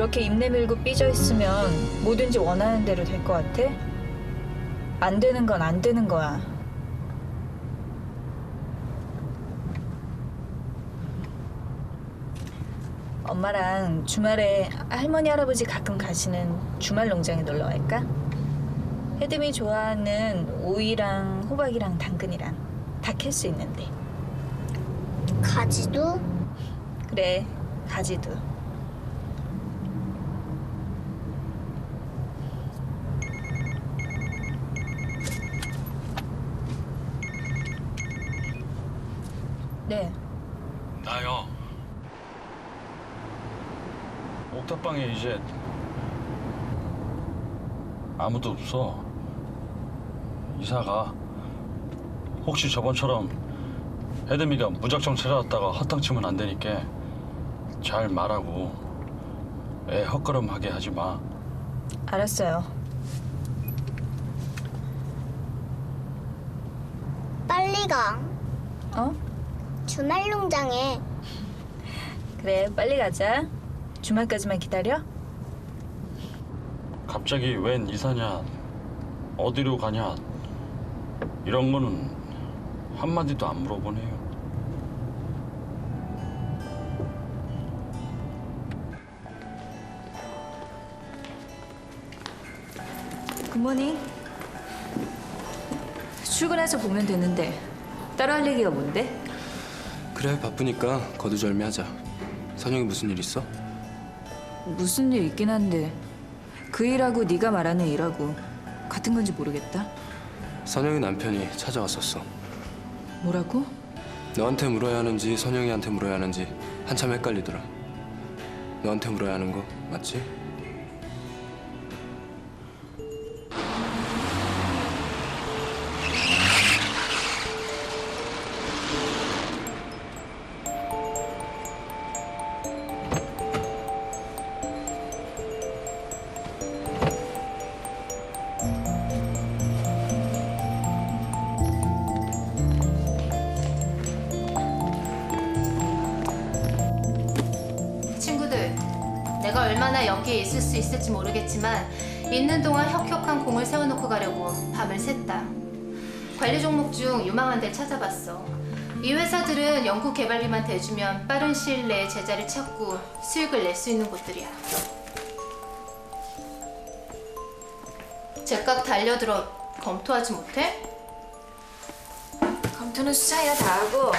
그렇게 입 내밀고 삐져 있으면 뭐든지 원하는 대로 될 것 같아? 안 되는 건 안 되는 거야. 엄마랑 주말에 할머니 할아버지 가끔 가시는 주말 농장에 놀러 갈까? 혜듬이 좋아하는 오이랑 호박이랑 당근이랑 다 캘 수 있는데. 가지도? 그래, 가지도. 네. 나요. 옥탑방에 이제 아무도 없어. 이사가. 혹시 저번처럼 혜듬이가 무작정 찾아왔다가 헛땅치면 안 되니까 잘 말하고 애 헛걸음하게 하지 마. 알았어요. 빨리 가. 어? 주말 농장에. 그래, 빨리 가자. 주말까지만 기다려. 갑자기 웬 이사냐, 어디로 가냐, 이런 거는 한마디도 안 물어보네요. 굿모닝. 출근해서 보면 되는데 따로 할 얘기가 뭔데? 그래, 바쁘니까 거두절미하자. 선영이 무슨 일 있어? 무슨 일 있긴 한데 그 일하고 네가 말하는 일하고 같은 건지 모르겠다. 선영이 남편이 찾아왔었어. 뭐라고? 너한테 물어야 하는지 선영이한테 물어야 하는지 한참 헷갈리더라. 너한테 물어야 하는 거 맞지? 친구들, 내가 얼마나 여기에 있을 수 있을지 모르겠지만 있는 동안 혁혁한 공을 세워놓고 가려고 밤을 샜다. 관리 종목 중 유망한 데를 찾아봤어. 이 회사들은 연구 개발비만 대주면 빠른 시일 내에 제자를 찾고 수익을 낼 수 있는 곳들이야. 제깍 달려들어 검토하지 못해? 검토는 수장이가 다 하고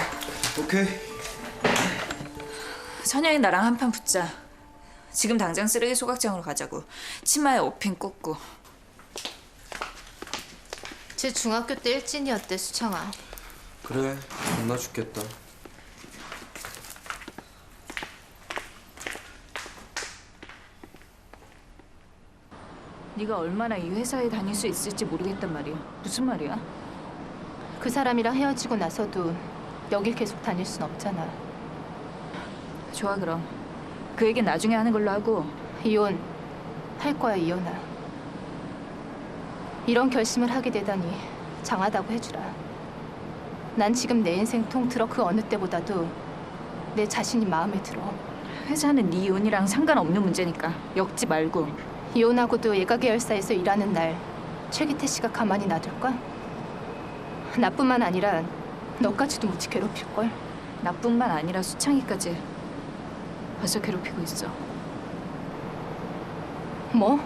오케이. 선영이 나랑 한판 붙자. 지금 당장 쓰레기 소각장으로 가자고. 치마에 옷핀 꽂고. 쟤 중학교 때 일진이었대, 수창아. 그래, 겁나 죽겠다. 네가 얼마나 이 회사에 다닐 수 있을지 모르겠단 말이야. 무슨 말이야? 그 사람이랑 헤어지고 나서도 여길 계속 다닐 순 없잖아. 좋아, 그럼. 그 얘기 나중에 하는 걸로 하고. 이혼 할 거야, 이혼아. 이런 결심을 하게 되다니 장하다고 해주라. 난 지금 내 인생 통틀어 그 어느 때보다도 내 자신이 마음에 들어. 회사는 네 이혼이랑 상관없는 문제니까 엮지 말고. 이혼하고도 예가 계열사에서 일하는 날 최기태 씨가 가만히 놔둘까? 나뿐만 아니라 너까지도 무지 괴롭힐걸. 나뿐만 아니라 수창이까지 벌써 괴롭히고 있어. 뭐?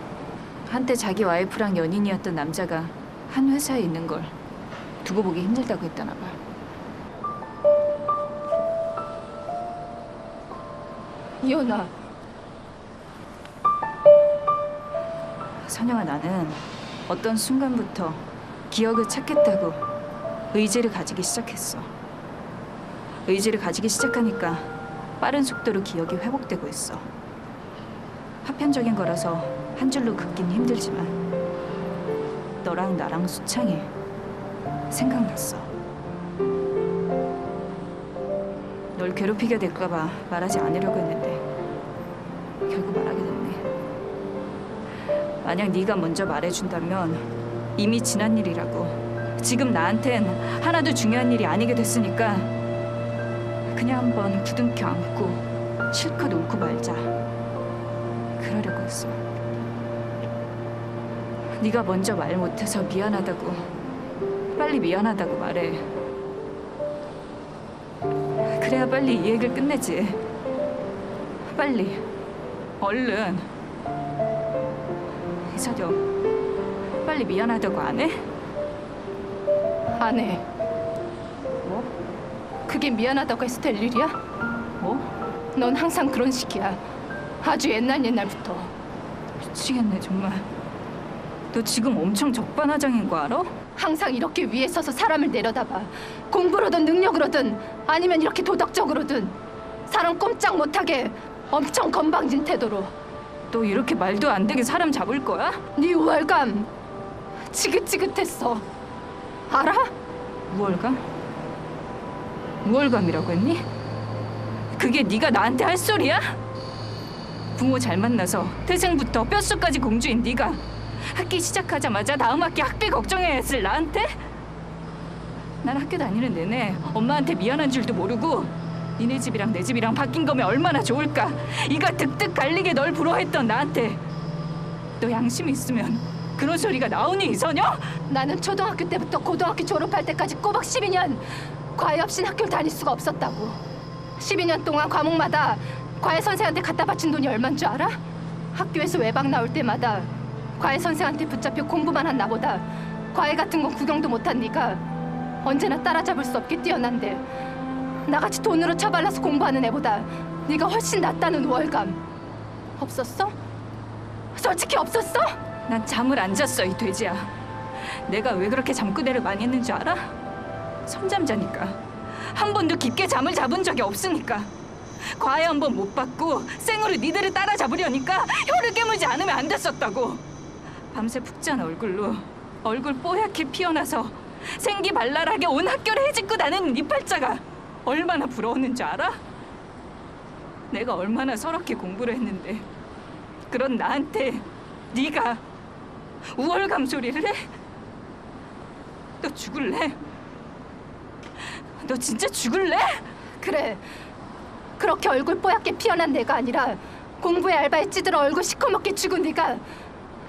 한때 자기 와이프랑 연인이었던 남자가 한 회사에 있는 걸 두고 보기 힘들다고 했다나 봐. 이혼아. 선영아, 나는 어떤 순간부터 기억을 찾겠다고 의지를 가지기 시작했어. 의지를 가지기 시작하니까 빠른 속도로 기억이 회복되고 있어. 파편적인 거라서 한 줄로 긋긴 힘들지만 너랑 나랑 수창이 생각났어. 널 괴롭히게 될까 봐 말하지 않으려고 했는데 결국 말하게 됐네. 만약 네가 먼저 말해준다면 이미 지난 일이라고. 지금 나한텐 하나도 중요한 일이 아니게 됐으니까 그냥 한번 부둥켜 안고 실컷 울고 말자. 그러려고 했어. 네가 먼저 말 못해서 미안하다고, 빨리 미안하다고 말해. 그래야 빨리 이 얘기를 끝내지. 빨리, 얼른. 이서정, 빨리 미안하다고 안 해? 안 해. 뭐? 그게 미안하다고 해서 될 일이야? 뭐? 넌 항상 그런 식이야. 아주 옛날부터. 미치겠네 정말. 너 지금 엄청 적반하장인 거 알아? 항상 이렇게 위에 서서 사람을 내려다봐. 공부로든 능력으로든 아니면 이렇게 도덕적으로든 사람 꼼짝 못하게 엄청 건방진 태도로. 너 이렇게 말도 안 되게 사람 잡을 거야? 네 우월감 지긋지긋했어. 알아? 우월감? 우월감이라고 했니? 그게 네가 나한테 할 소리야? 부모 잘 만나서 태생부터 뼛속까지 공주인 네가 학기 시작하자마자 다음 학기 학비 걱정해야 했을 나한테? 난 학교 다니는 내내 엄마한테 미안한 줄도 모르고 니네 집이랑 내 집이랑 바뀐 거면 얼마나 좋을까 이가 득득 갈리게 널 부러워했던 나한테 너 양심이 있으면 그런 소리가 나오니 이선영? 나는 초등학교 때부터 고등학교 졸업할 때까지 꼬박 12년 과외 없인 학교를 다닐 수가 없었다고. 12년 동안 과목마다 과외 선생한테 갖다 바친 돈이 얼마인 줄 알아? 학교에서 외박 나올 때마다 과외 선생한테 붙잡혀 공부만 한 나보다 과외 같은 건 구경도 못한 네가 언제나 따라잡을 수 없게 뛰어난데 나같이 돈으로 처발라서 공부하는 애보다 네가 훨씬 낫다는 우월감 없었어? 솔직히 없었어? 난 잠을 안 잤어 이 돼지야. 내가 왜 그렇게 잠꼬대를 많이 했는 줄 알아? 선잠자니까. 한 번도 깊게 잠을 잡은 적이 없으니까. 과외 한 번 못 받고 생으로 니들을 따라잡으려니까 혀를 깨물지 않으면 안 됐었다고. 밤새 푹 잔 얼굴로 얼굴 뽀얗게 피어나서 생기 발랄하게 온 학교를 헤집고 다니는 네 팔자가 얼마나 부러웠는 줄 알아? 내가 얼마나 서럽게 공부를 했는데 그런 나한테 네가 우월감 소리를 해? 너 죽을래? 너 진짜 죽을래? 그래. 그렇게 얼굴 뽀얗게 피어난 내가 아니라 공부에 알바에 찌들어 얼굴 시커멓게 죽은 네가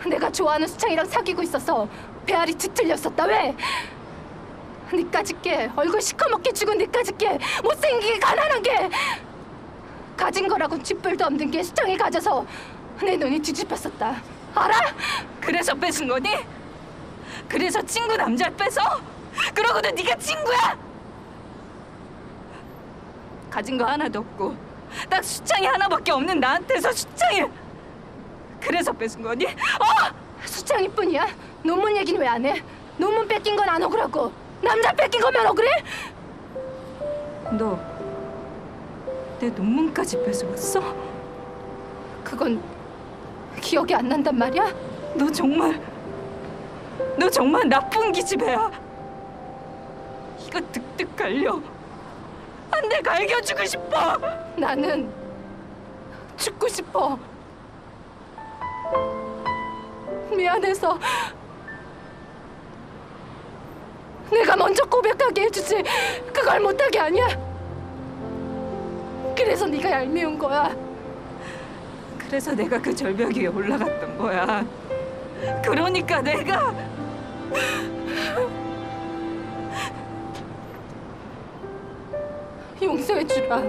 내가 좋아하는 수창이랑 사귀고 있어서 배알이 뒤틀렸었다. 왜? 니까짓게 얼굴 시커멓게 죽은 니까짓게 못생기게 가난하게 가진 거라곤 쥐뿔도 없는 게 수창이 가져서 내 눈이 뒤집혔었다. 알아? 그래서 뺏은 거니? 그래서 친구 남자를 뺏어? 그러고도 네가 친구야? 가진 거 하나도 없고 딱 수창이 하나밖에 없는 나한테서 수창이 그래서 뺏은 거니? 수창이뿐이야? 논문 얘기는 왜 안 해? 논문 뺏긴 건 안 억울하고 남자 뺏긴 거면 억울해? 너 내 논문까지 뺏어왔어? 그건 기억이 안 난단 말이야? 너 정말 나쁜 기집애야. 이거 득득 갈려. 한 대 갈겨주고 싶어. 나는 죽고 싶어. 미안해서 내가 먼저 고백하게 해주지 그걸 못하게 아니야. 그래서 네가 얄미운 거야. 그래서 내가 그 절벽 위에 올라갔던 거야. 그러니까 내가 용서해주라.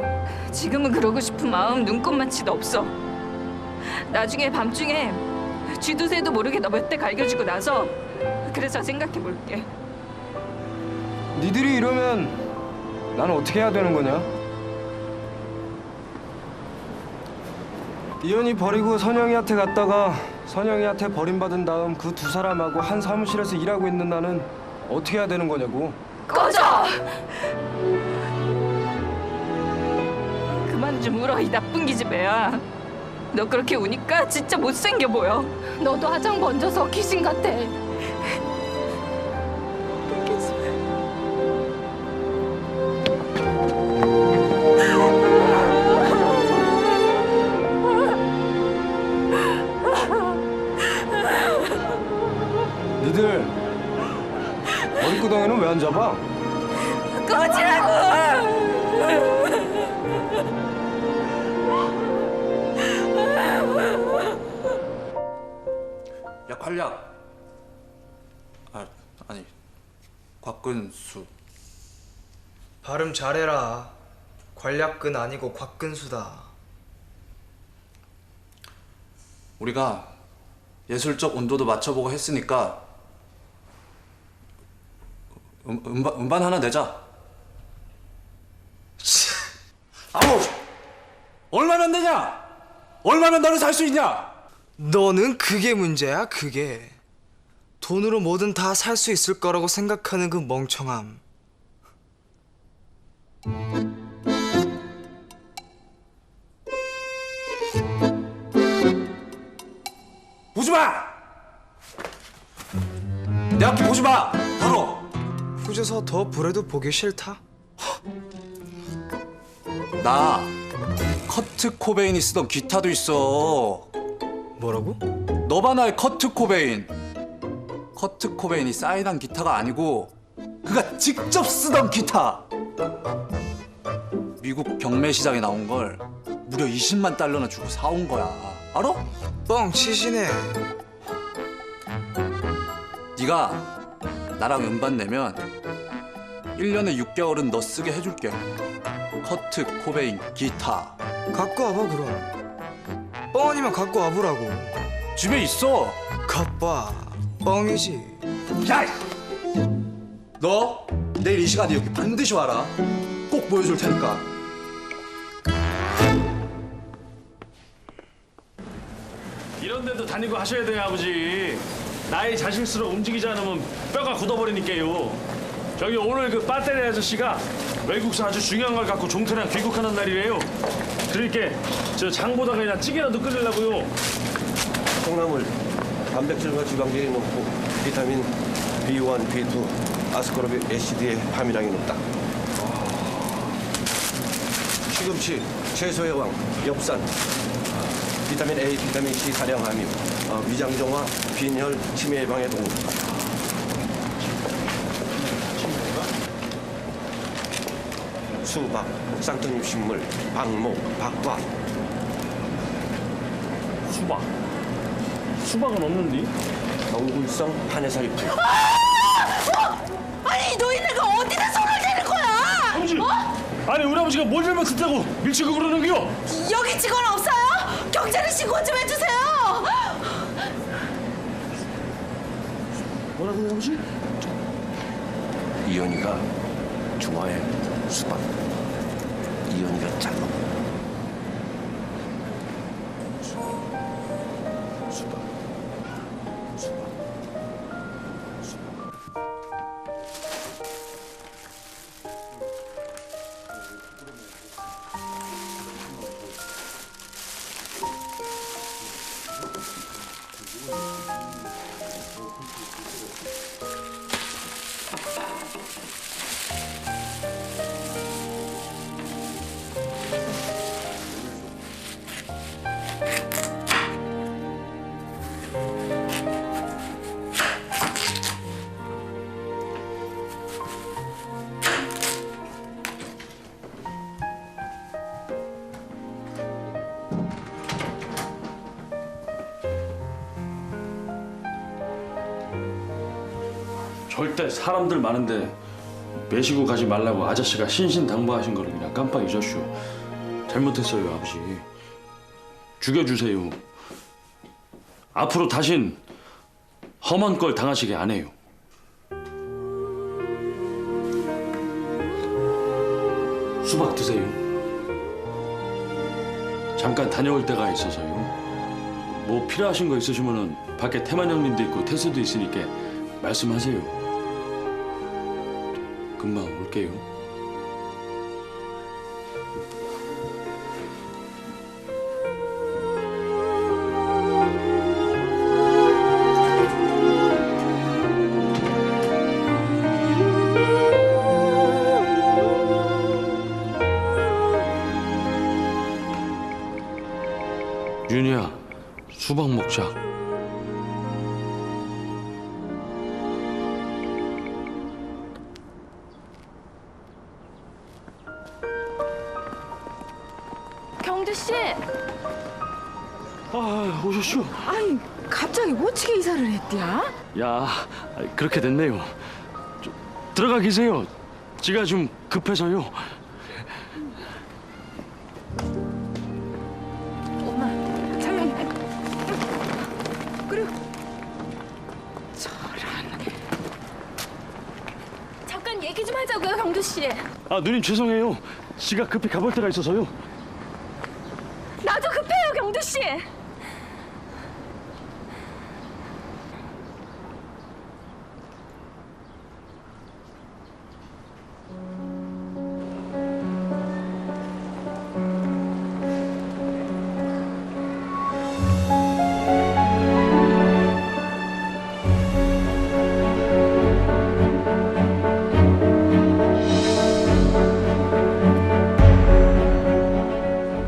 지금은 그러고 싶은 마음 눈꼽만치도 없어. 나중에 밤중에 쥐도 새도 모르게 너 몇 대 갈겨주고 나서 그래서 생각해볼게. 니들이 이러면 나는 어떻게 해야 되는 거냐? 이현이 버리고 선영이한테 갔다가 선영이한테 버림받은 다음 그 두 사람하고 한 사무실에서 일하고 있는 나는 어떻게 해야 되는 거냐고. 꺼져! 그만 좀 울어 이 나쁜 기집애야. 너 그렇게 우니까 진짜 못생겨 보여. 너도 화장 번져서 귀신 같아. 니들 머리끄덩이는 왜 안 잡아? 꺼지라고! 야 관략. 아니 곽근수. 발음 잘해라. 관략근 아니고 곽근수다. 우리가 예술적 온도도 맞춰보고 했으니까 음반 하나 내자. 아우 얼마면 되냐? 얼마면 너를 살 수 있냐? 너는 그게 문제야, 그게. 돈으로 뭐든 다 살 수 있을 거라고 생각하는 그 멍청함. 보지 마! 내 앞에 보지 마! 바로! 후져서 더 보래도 보기 싫다? 나 커트 코베인이 쓰던 기타도 있어. 뭐라고? 너바나의 커트 코베인. 커트 코베인이 사인한 기타가 아니고 그가 직접 쓰던 기타. 미국 경매 시장에 나온 걸 무려 20만 달러나 주고 사온 거야. 알아? 뻥치시네. 네가 나랑 음반 내면 1년에 6개월은 너 쓰게 해줄게. 커트 코베인 기타. 갖고 와봐 그럼. 뻥 아니면 갖고 와보라고. 집에 있어. 겉봐. 뻥이지. 야! 너 내일 이 시간에 여기 반드시 와라. 꼭 보여줄 테니까. 이런 데도 다니고 하셔야 돼요, 아버지. 나이 자식스러 움직이지 않으면 뼈가 굳어버리니까요. 저기 오늘 그 배터리 아저씨가 외국서 아주 중요한 걸 갖고 종태랑 귀국하는 날이래요. 그러니까 저 장보다가 그냥 찌개라도 끓이려고요. 콩나물, 단백질과 지방질이 높고 비타민 B1, B2, 아스코르빅 애시드의 함유량이 높다. 시금치, 채소의 왕, 엽산, 비타민 A, 비타민 C 다량 함유, 위장정화, 빈혈, 치매 예방에 도움. 수박, 쌍꺼잎 식물, 박목, 박과. 수박은 없는데? 덩굴성 한해살잎. 아니 너희네가 어디다 손을 대는 거야? 아버지! 아니 우리 아버지가 뭘 잘못했다고 밀치고 그러는 거요? 여기 직원 없어요? 경찰에 신고 좀 해주세요. 뭐라고요, 아버지? 이현이가 좋아해 수박. 이현이가 잘라. 수박. 절대 사람들 많은데 매시고 가지 말라고 아저씨가 신신당부하신 거를 그냥 깜빡 잊었슈. 잘못했어요, 아버지. 죽여주세요. 앞으로 다신 험한 걸 당하시게 안 해요. 수박 드세요. 잠깐 다녀올 때가 있어서요. 뭐 필요하신 거 있으시면은 밖에 태만 형님도 있고 태수도 있으니까 말씀하세요. 금방 올게요. 윤희야, 수박 먹자. 경주 씨. 아, 오셨슈. 아니 갑자기 어떻게 이사를 했디야? 야, 그렇게 됐네요. 들어가 계세요. 지가 좀 급해서요. 엄마 잠깐. 그리고 잠깐 얘기 좀 하자고요, 경두 씨. 아, 누님 죄송해요. 지가 급히 가볼 데가 있어서요. 나도 급해요, 경두 씨.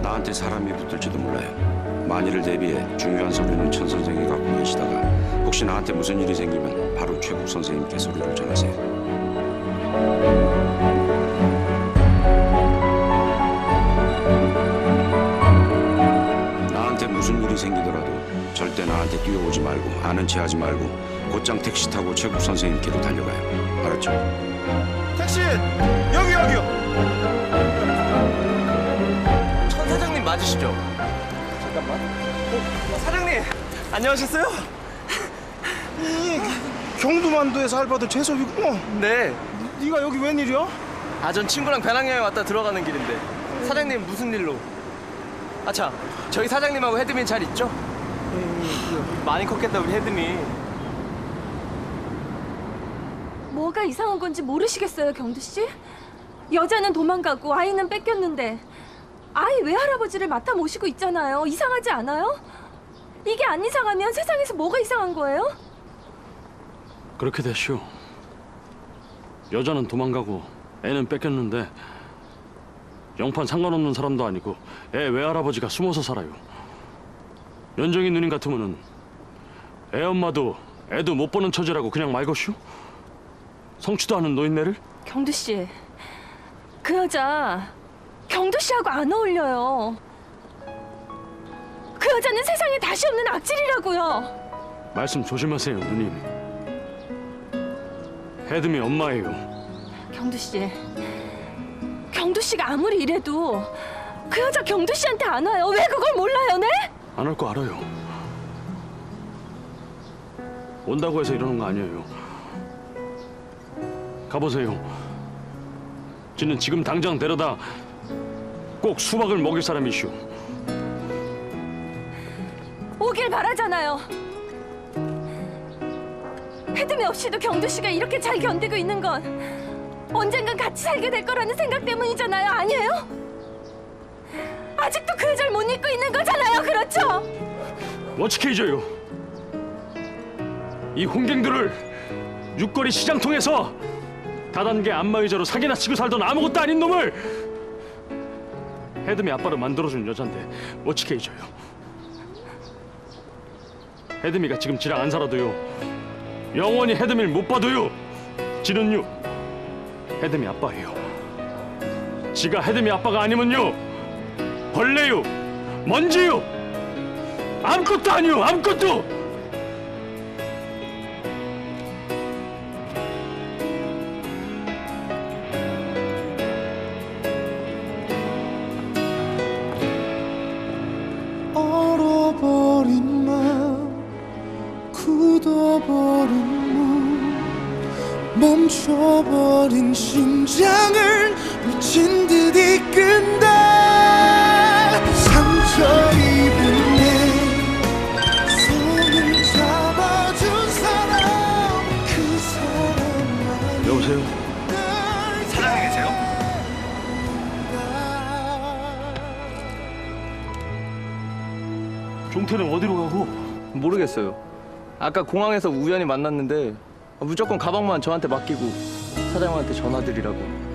나한테 사람이 붙을지도 몰라요. 만일을 대비해 중요한 서류는 천 선생이 갖고 계시다가 혹시 나한테 무슨 일이 생기면 바로 최국 선생님께 서류를 전하세요. 나한테 무슨 일이 생기더라도 절대 나한테 뛰어오지 말고 아는 체 하지 말고 곧장 택시 타고 최국 선생님께로 달려가요. 알았죠? 택시 여기요. 천 사장님 맞으시죠? 잠깐만. 사장님 안녕하셨어요? 경두만두에서 알바도 재섭이구나. 네. 네가 여기 웬일이야? 아, 전 친구랑 배낭여행 왔다 들어가는 길인데 사장님 무슨 일로? 아차, 저희 사장님하고 헤드민 잘 있죠? 많이 컸겠다 우리 헤드민. 뭐가 이상한 건지 모르시겠어요, 경두 씨? 여자는 도망가고 아이는 뺏겼는데 아이 외할아버지를 맡아 모시고 있잖아요. 이상하지 않아요? 이게 안 이상하면 세상에서 뭐가 이상한 거예요? 그렇게 됐슈. 여자는 도망가고 애는 뺏겼는데 영판 상관없는 사람도 아니고 애 외할아버지가 숨어서 살아요. 연정이 누님 같으면은 애 엄마도 애도 못 보는 처지라고 그냥 말것슈? 성취도 않은 노인네를? 경두 씨, 그 여자 경두 씨하고 안 어울려요. 그 여자는 세상에 다시 없는 악질이라고요. 말씀 조심하세요, 누님. 헤드미 엄마예요. 경두 씨, 경두 씨가 아무리 이래도 그 여자 경두 씨한테 안 와요. 왜 그걸 몰라요, 네? 안 올 거 알아요. 온다고 해서 이러는 거 아니에요. 가보세요. 지는 지금 당장 데려다 꼭 수박을 먹일 사람이시오. 오길 바라잖아요. 헤드미 없이도 경두 씨가 이렇게 잘 견디고 있는 건 언젠간 같이 살게 될 거라는 생각 때문이잖아요. 아니에요? 아직도 그 여자를 못 잊고 있는 거잖아요. 그렇죠? 어떻게 잊어요? 이 홍갱들을 육거리 시장 통해서 다단계 안마의자로 사기나 치고 살던 아무것도 아닌 놈을 헤드미 아빠로 만들어준 여잔데 어떻게 잊어요? 헤드미가 지금 지랑 안 살아도요, 영원히 헤드미를 못 봐도요, 지는요 헤드미 아빠예요. 지가 헤드미 아빠가 아니면요 벌레요, 먼지요, 아무것도 아니요, 아무것도. 얼어버린 마음, 굳어버린 몸, 멈춰버린 심장을 미친 듯 이끈다. 상처 입은 내 손을 잡아준 사람, 그 사람만 여보세요? 사장님 계세요? 종태는 어디로 가고? 모르겠어요. 아까 공항에서 우연히 만났는데 무조건 가방만 저한테 맡기고 사장님한테 전화드리라고.